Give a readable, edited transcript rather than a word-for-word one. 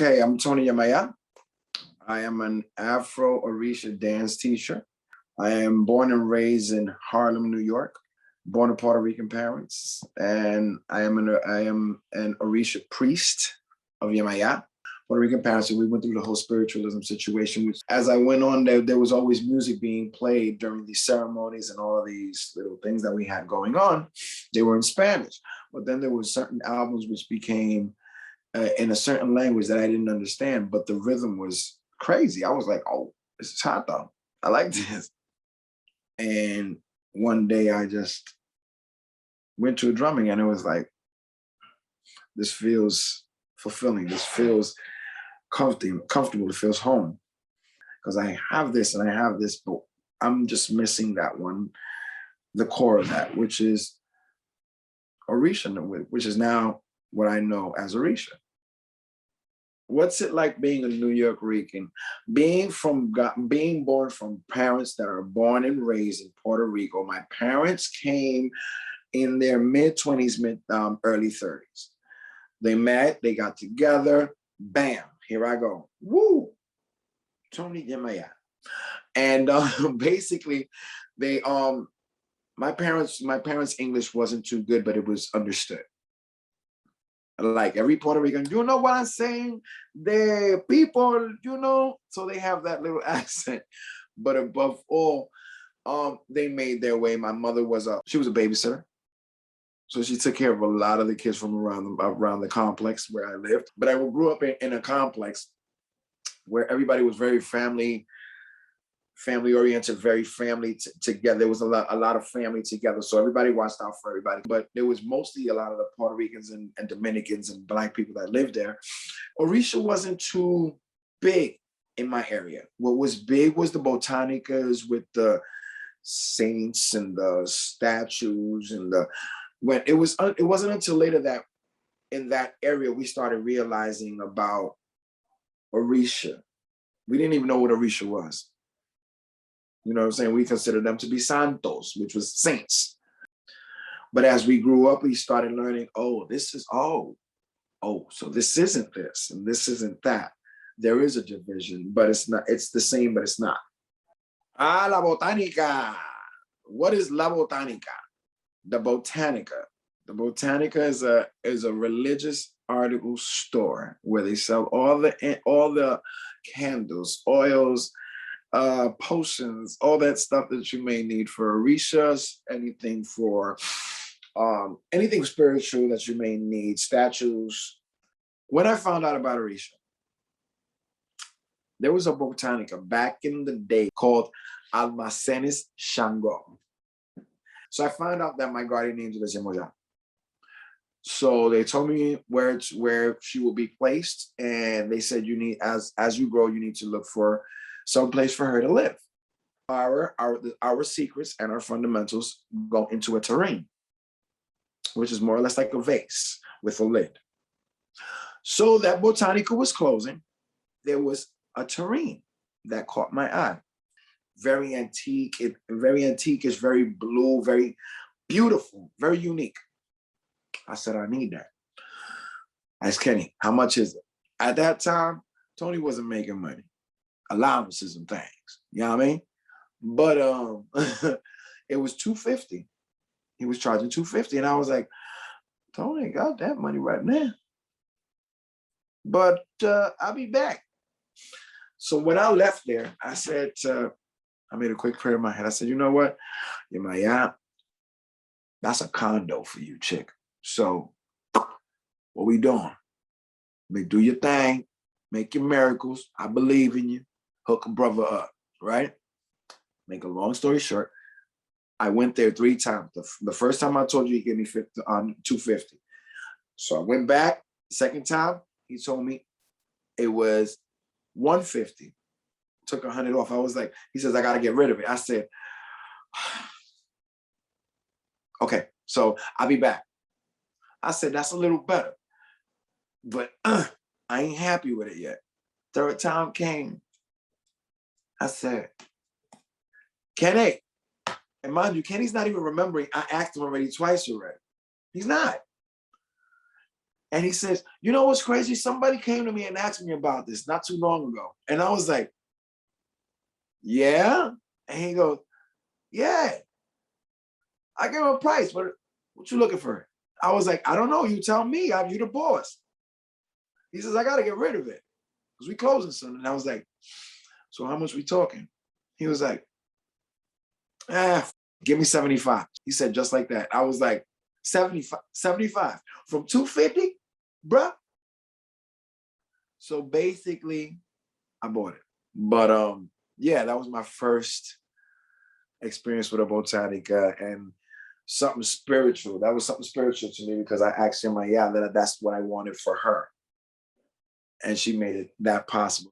Okay, I'm Tony Yemaya. I am an Afro-Orisha dance teacher. I am born and raised in Harlem, New York, born to Puerto Rican parents, and I am an Orisha priest of Yemaya. Puerto Rican parents, and we went through the whole spiritualism situation. Which, as I went on, there was always music being played during these ceremonies and all of these little things that we had going on. They were in Spanish, but then there were certain albums which became in a certain language that I didn't understand, but the rhythm was crazy. I was like, oh, this is hot though. I like this. And one day I just went to a drumming and it was like, this feels fulfilling. This feels comfortable. It feels home. Because I have this and I have this, but I'm just missing that one, the core of that, which is Orisha, which is now what I know as Orisha. What's it like being a Nuyorican, being born from parents that are born and raised in Puerto Rico? My parents came in their mid-20s, early 30s. They met, they got together, bam, here I go. Woo, Tony Yemaya. And basically, they my parents' English wasn't too good, but it was understood. Like every Puerto Rican, you know what I'm saying? The people, so they have that little accent. But above all, they made their way. My mother she was a babysitter. So she took care of a lot of the kids from around the complex where I lived. But I grew up in a complex where everybody was very family oriented, very family together. There was a lot of family together. So everybody watched out for everybody. But there was mostly a lot of the Puerto Ricans and Dominicans and Black people that lived there. Orisha wasn't too big in my area. What was big was the botanicas with the saints and the statues and it wasn't until later that in that area we started realizing about Orisha. We didn't even know what Orisha was. You know what I'm saying? We considered them to be santos, which was saints. But as we grew up, we started learning, so this isn't this, and this isn't that. There is a division, but it's not, it's the same, but it's not. La botánica. What is la botánica? The botanica. The botanica is a religious article store where they sell all the candles, oils, potions, all that stuff that you may need for Orishas, anything spiritual that you may need, statues. When I found out about Orisha, there was a botanica back in the day called Almacenes Shango. So I found out that my guardian angel is Yemaya. So they told me where she will be placed, and they said you need, as you grow, you need to look for some place for her to live. Our secrets and our fundamentals go into a terrain, which is more or less like a vase with a lid. So that botanica was closing. There was a terrain that caught my eye. Very antique. Very antique. It's very blue, very beautiful, very unique. I said, I need that. I asked Kenny, how much is it? At that time, Tony wasn't making money. Allowances and things, you know what I mean? But it was $250. He was charging $250, and I was like, Tony ain't got that money right now. But I'll be back. So when I left there, I said, I made a quick prayer in my head. I said, you know what, Yemaya, that's a condo for you, chick. So what we doing? Do your thing, make your miracles. I believe in you. Hook a brother up, right? Make a long story short, I went there 3 times. The first time I told you, he gave me $250. So I went back. Second time, he told me it was $150. Took $100 off. I was like, he says, I got to get rid of it. I said, okay, so I'll be back. I said, that's a little better, but I ain't happy with it yet. Third time came. I said, Kenny, and mind you, Kenny's not even remembering. I asked him already twice already. He's not. And he says, you know what's crazy? Somebody came to me and asked me about this not too long ago. And I was like, yeah? And he goes, yeah. I gave him a price. What you looking for? I was like, I don't know. You tell me. You the boss. He says, I got to get rid of it because we closing soon. And I was like, so how much we talking? He was like, give me 75. He said, just like that. I was like, 75 from 250, bruh. So basically, I bought it. But yeah, that was my first experience with a botanica and something spiritual. That was something spiritual to me because I asked Yemaya that that's what I wanted for her. And she made it that possible.